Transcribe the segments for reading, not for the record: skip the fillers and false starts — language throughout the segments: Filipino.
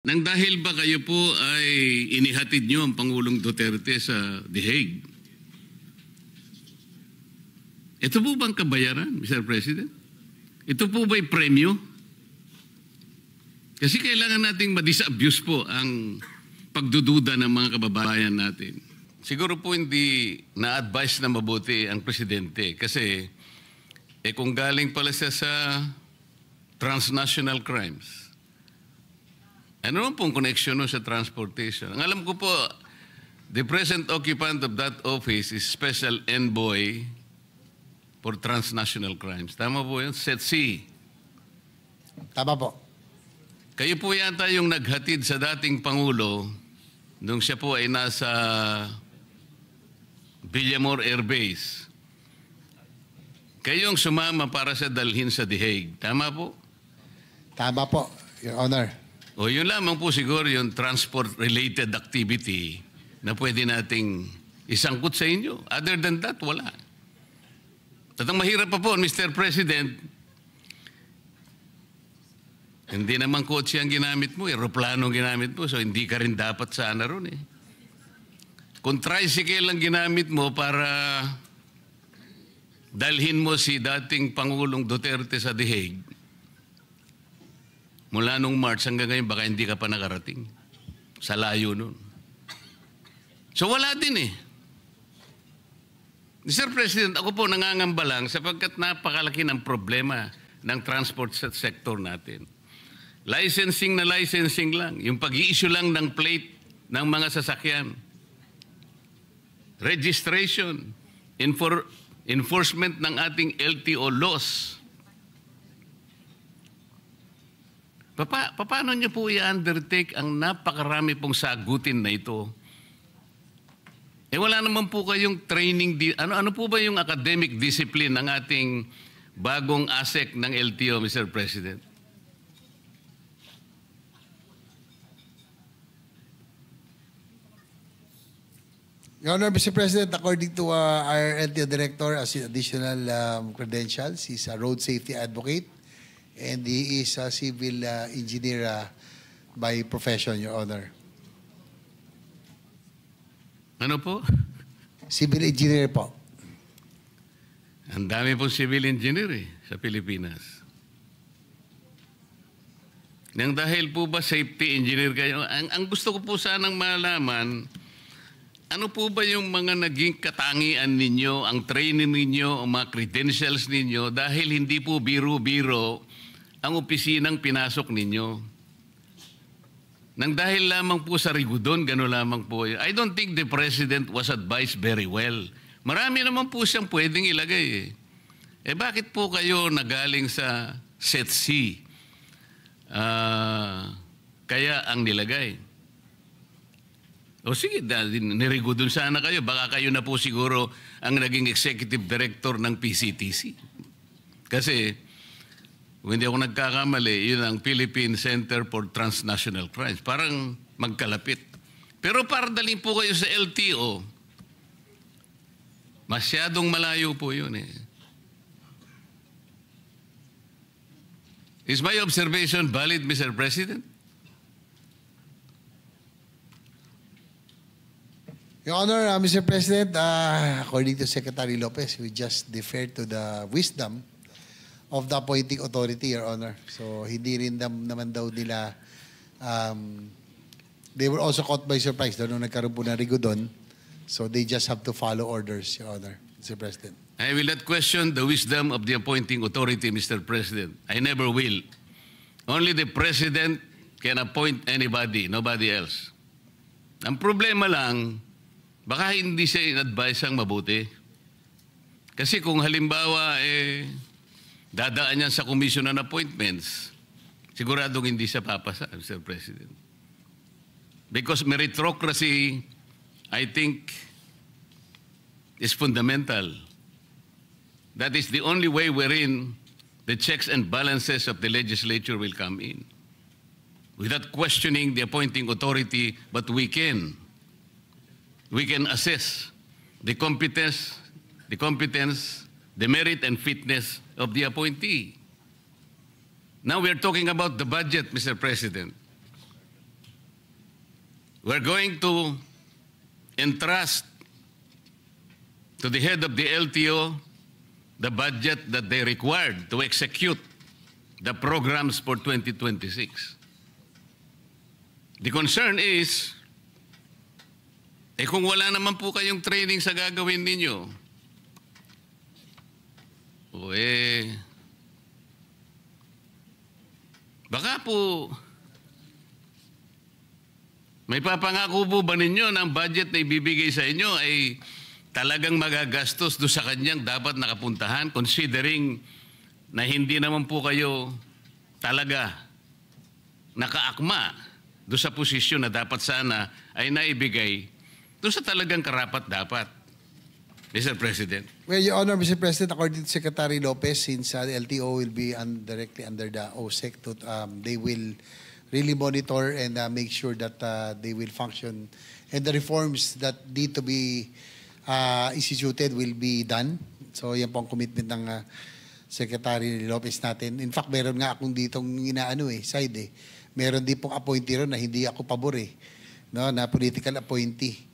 Nang dahil ba kayo po ay inihatid nyo ang Pangulong Duterte sa The Hague? Ito po bang kabayaran, Mr. President? Ito po ba'y premyo? Kasi kailangan nating ma-disabuse po ang pagdududa ng mga kababayan natin. Siguro po hindi na-advise na mabuti ang Presidente kasi kung galing pala siya sa transnational crimes, ano naman pong connection no sa transportation? Ang alam ko po, the present occupant of that office is Special Envoy for Transnational Crimes. Tama po yun? SETC. Tama po. Kayo po yata yung naghatid sa dating Pangulo nung siya po ay nasa Villamor Air Base. Kayong sumama para sa dalhin sa The Hague. Tama po? Tama po, Your Honor. O yun lamang po siguro yung transport-related activity na pwede nating isangkot sa inyo. Other than that, wala. At ang mahirap pa po, Mr. President, hindi naman kotse ang ginamit mo, aeroplano ang ginamit mo, so hindi ka rin dapat sana ron eh. Kung tricycle ang ginamit mo para dalhin mo si dating Pangulong Duterte sa The Hague, mula nung March hanggang ngayon, baka hindi ka pa nakarating. Sa layo nun. So wala din eh. Mr. President, ako po nangangamba lang sapagkat napakalaki ng problema ng transport sector natin. Licensing na licensing lang. Yung pag-i-issue lang ng plate ng mga sasakyan. Registration. Enforcement ng ating LTO laws. Paano niyo po i-undertake ang napakarami pong sagutin na ito? Wala naman po kayong training. Ano po ba yung academic discipline ng ating bagong ASEC ng LTO, Mr. President? Your Honor, Mr. President, according to our LTO Director, as additional credentials, he's a road safety advocate and he is a civil engineer by profession, Your Honor. Ano po? Civil engineer po. Ang dami pong civil engineer sa Pilipinas. Nang dahil po ba safety engineer kayo, ang gusto ko po sanang malaman, ano po ba yung mga naging katangian ninyo, ang training ninyo, ang mga credentials ninyo, dahil hindi po biro-biro ang opisinang pinasok ninyo? Nang dahil lamang po sa rigudon, gano'n lamang po. I don't think the President was advised very well. Marami naman po siyang pwedeng ilagay bakit po kayo nagaling sa SETC? Kaya ang nilagay. O sige, nirigudon sana kayo. Baka kayo na po siguro ang naging executive director ng PCTC. Kasi kung hindi ako nagkakamali, yun ang Philippine Center for Transnational Crimes. Parang magkalapit. Pero para dalhin po kayo sa LTO, masyadong malayo po yun Is my observation valid, Mr. President? Your Honor, Mr. President, according to Secretary Lopez, we just defer to the wisdom of the appointing authority, Your Honor. So, hindi rin naman daw nila, they were also caught by surprise daw nung nagkaroon po ng rigudon. So, they just have to follow orders, Your Honor, Mr. President. I will not question the wisdom of the appointing authority, Mr. President. I never will. Only the President can appoint anybody, nobody else. Ang problema lang, baka hindi siya in-advise ang mabuti. Kasi kung halimbawa, dadaan yan sa Commission on Appointments, siguradong hindi siya papasa, Mr. President. Because meritocracy, I think, is fundamental. That is the only way wherein the checks and balances of the legislature will come in. Without questioning the appointing authority, but we can assess the competence, the merit and fitness of the appointee. Now we're talking about the budget, Mr. President. we're going to entrust to the head of the LTO the budget that they required to execute the programs for 2026. The concern is, kung wala naman po kayong training sa gagawin ninyo, baka po, may papangako po ba ninyo na ang budget na ibibigay sa inyo ay talagang magagastos doon sa kanyang dapat nakapuntahan, considering na hindi naman po kayo talaga nakaakma doon sa posisyon na dapat sana ay naibigay doon sa talagang karapat-dapat, Mr. President? Well, Your Honor, Mr. President, according to Secretary Lopez, since the LTO will be directly under the OSEC, they will really monitor and make sure that they will function and the reforms that need to be instituted will be done. So yan po ang commitment ng Secretary Lopez natin. In fact, meron nga akong ditong side. Meron din pong appointee ron na hindi ako pabor no, na political appointee.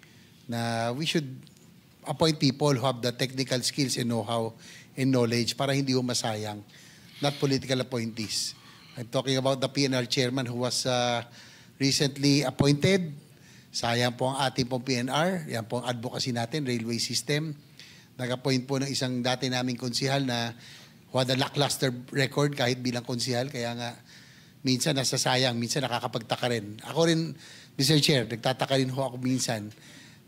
Na we should appoint people who have the technical skills and know-how and knowledge para hindi masayang, not political appointees. I'm talking about the PNR chairman who was recently appointed. Sayang po ang ating pong PNR. Yan po ang advocacy natin, railway system. Nag-appoint po ng isang dati naming konsihal na who had a lackluster record kahit bilang konsihal. Kaya nga, minsan nasasayang, minsan nakakapagtaka rin. Ako rin, Mr. Chair, nagtataka rin ho ako minsan.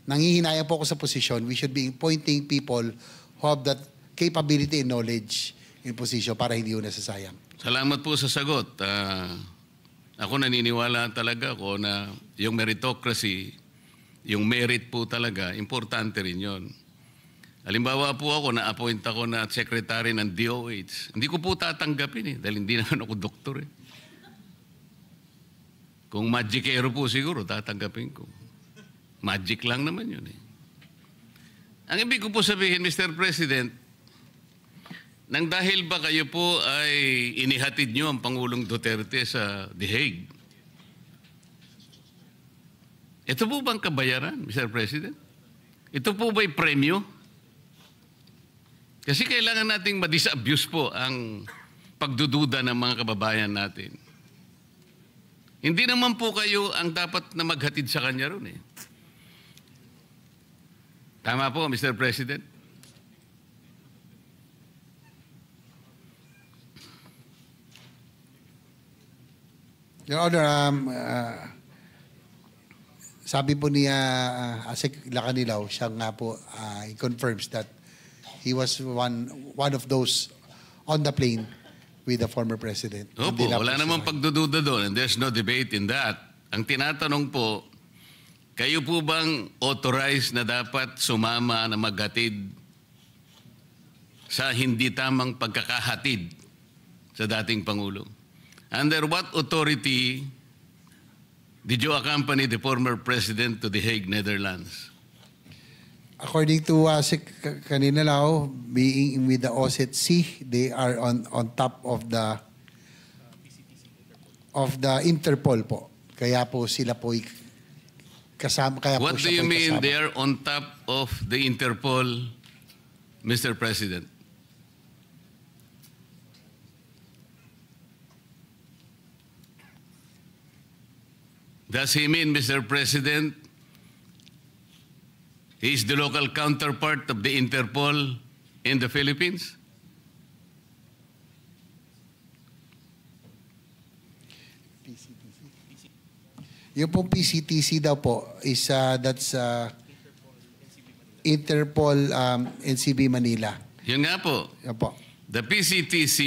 Nangihinayang po ako sa posisyon. We should be appointing people who have that capability and knowledge in position para hindi ho nasasayang. Salamat po sa sagot. Ako naniniwala talaga ako na yung meritocracy, yung merit po talaga, importante rin yun. Halimbawa po ako, na-appoint ako na secretary ng DOH. Hindi ko po tatanggapin dahil hindi naman ako doktor Kung magicero po siguro, tatanggapin ko. Magic lang naman yun Ang ibig ko po sabihin, Mr. President, nang dahil ba kayo po ay inihatid nyo ang Pangulong Duterte sa The Hague? Ito po bang kabayaran, Mr. President? Ito po ba'y premyo? Kasi kailangan nating ma-disabuse po ang pagdududa ng mga kababayan natin. Hindi naman po kayo ang dapat na maghatid sa kanya ron Tama po, Mr. President? Your Honor, sabi po niya Asik Lacanilaw, siya nga po he confirms that he was one of those on the plane with the former president. Opo, wala namang pagdududa doon and there's no debate in that. Ang tinatanong po, kayo po bang authorized na dapat sumama na maghatid sa hindi tamang pagkakahatid sa dating Pangulo? Under what authority did you accompany the former president to The Hague, Netherlands? According to kanina lao, being with the OSCE, they are on top of the Interpol po. Kaya po sila po kasama. Kaya what po do siya you po mean kasama. they are on top of the Interpol, Mr. President? Does he mean, Mr. President, he is the local counterpart of the Interpol in the Philippines? Yung pong PCTC daw po is that's Interpol NCB Manila. Yun nga po. Yan po. The PCTC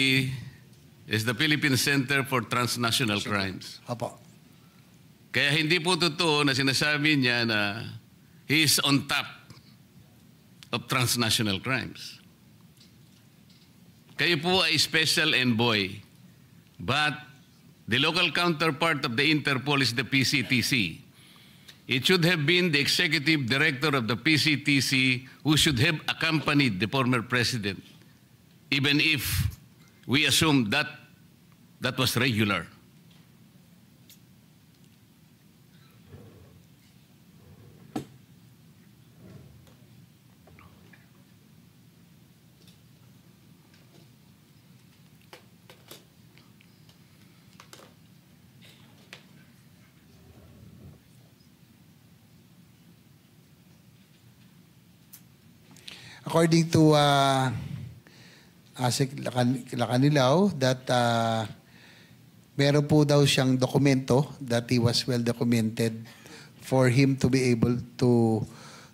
is the Philippine Center for Transnational Crimes. Opo. Kaya hindi po totoo na sinasabi niya na he is on top of transnational crimes. Kayo po ay special envoy, but the local counterpart of the Interpol is the PCTC. It should have been the executive director of the PCTC who should have accompanied the former president, even if we assume that was regular. according to Asik Lacanilaw, that meron po daw siyang dokumento that he was well documented for him to be able to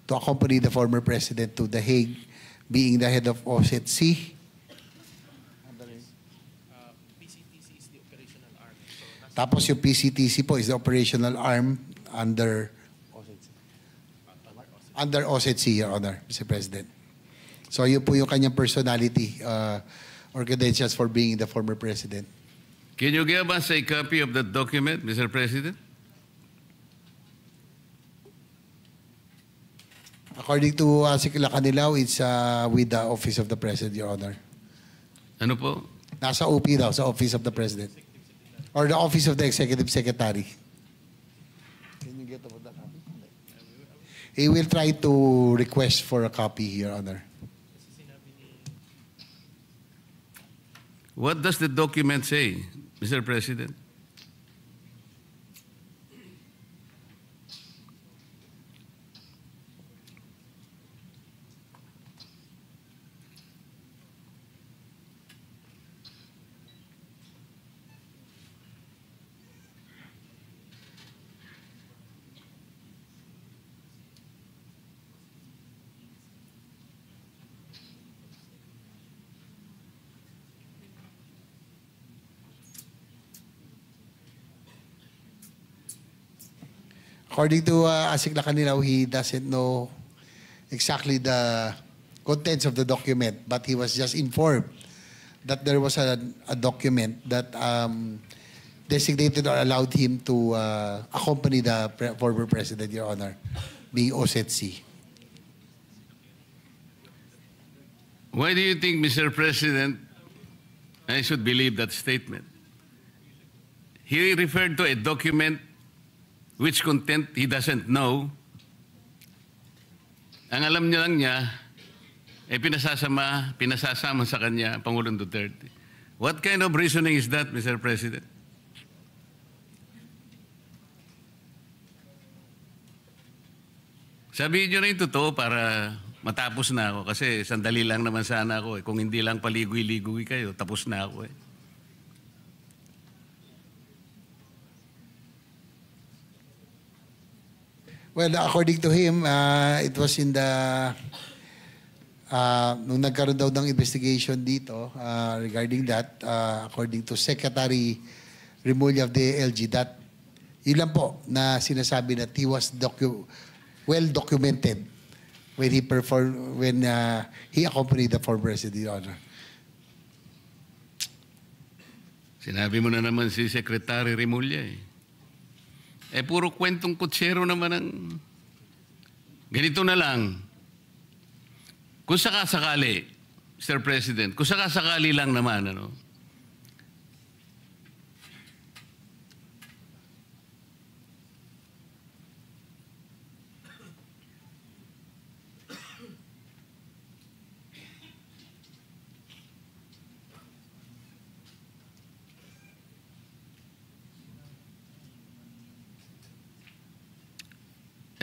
accompany the former president to The Hague, being the head of OSCE. Tapos yung PCTC po is the operational arm under OSCE, Your Honor, Mr. President. So yun po yung kanyang personality or credentials for being the former president. Can you give us a copy of that document, Mr. President? According to Asik Lacanilaw, it's with the Office of the President, Your Honor. Ano po? Nasa OP daw, sa Office of the President. Or the Office of the Executive Secretary. Can you get about that copy? He will try to request for a copy, Your Honor. What does the document say, Mr. President? According to Asik Lacanilaw, he doesn't know exactly the contents of the document, but he was just informed that there was a document that designated or allowed him to accompany the former president, Your Honor, being OSCE. Why do you think, Mr. President, I should believe that statement? He referred to a document which content he doesn't know. Ang alam niya lang niya, pinasasama sa kanya, Pangulong Duterte. What kind of reasoning is that, Mr. President? Sabihin niyo na yung totoo para matapos na ako. Kasi sandali lang naman sana ako. Kung hindi lang paligoy-ligoy kayo, tapos na ako . Well, according to him, it was in the nung nagkaroon daw ng investigation dito regarding that, according to Secretary Remulla of the LG, that yun lang po na sinasabi that he was well documented when he accompanied the former president, Your Honor. Sinabi mo na naman si Secretary Remulla . Puro kwentong kutsero naman ang... Ganito na lang. Kung sakasakali, Mr. President, kung sakasakali lang naman,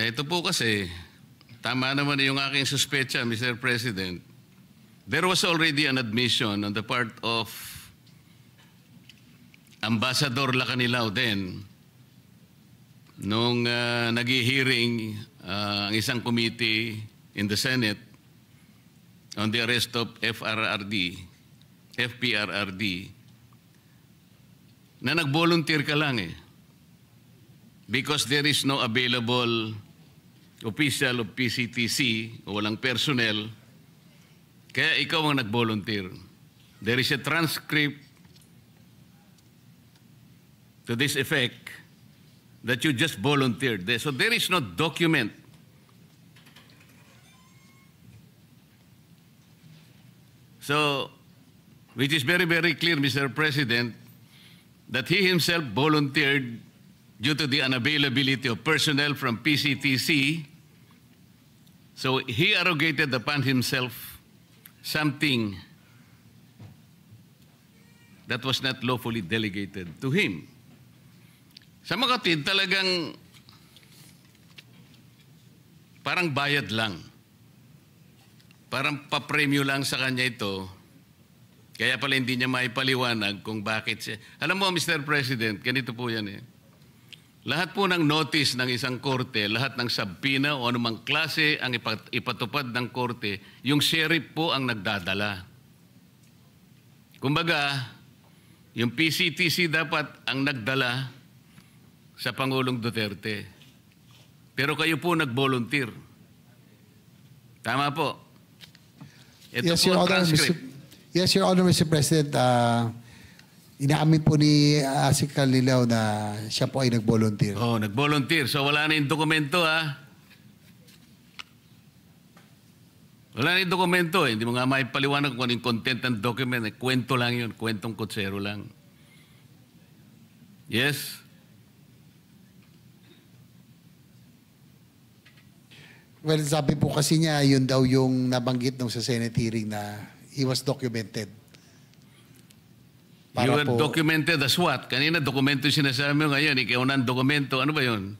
ito po kasi, tama naman yung aking suspecha, Mr. President. There was already an admission on the part of Ambassador Lacanilaw then nung nag-hearing ang isang committee in the Senate on the arrest of FPRRD, na nag-volunteer ka lang . Because there is no available official of PCTC o walang personnel, kaya ikaw ang nag-volunteer. There is a transcript to this effect that you just volunteered. So there is no document. So, which is very, very clear, Mr. President, that he himself volunteered due to the unavailability of personnel from PCTC. So he arrogated upon himself something that was not lawfully delegated to him. Sa mga kapatid, talagang parang bayad lang parang papremyo lang sa kanya ito. Kaya pala hindi niya maipaliwanag kung bakit siya. Alam mo, Mr. President, ganito po yan eh. Lahat po ng notice ng isang korte, lahat ng subpoena o anumang klase ang ipatupad ng korte, yung sheriff po ang nagdadala. Kumbaga, yung PCTC dapat ang nagdala sa Pangulong Duterte. Pero kayo po nag-volunteer. Tama po. Ito Yes, po Your ang Honor, transcript. Yes, Your Honor, Mr. President. Inaamin po ni Asik Lilaw na siya po ay nag-volunteer. Oh, nag-volunteer. So wala na yung dokumento, ha? Wala na yung dokumento. Hindi mo nga maipaliwanag kung ano yung content ng document. Kwento lang yun. Kwentong kutsero lang. Yes? Well, sabi po kasi niya, yun daw yung nabanggit nung sa Senate hearing na he was documented. You were documented as what? Kanina dokumento yung sinasabi mo, ngayon ikaw na ang dokumento. Ano ba yun?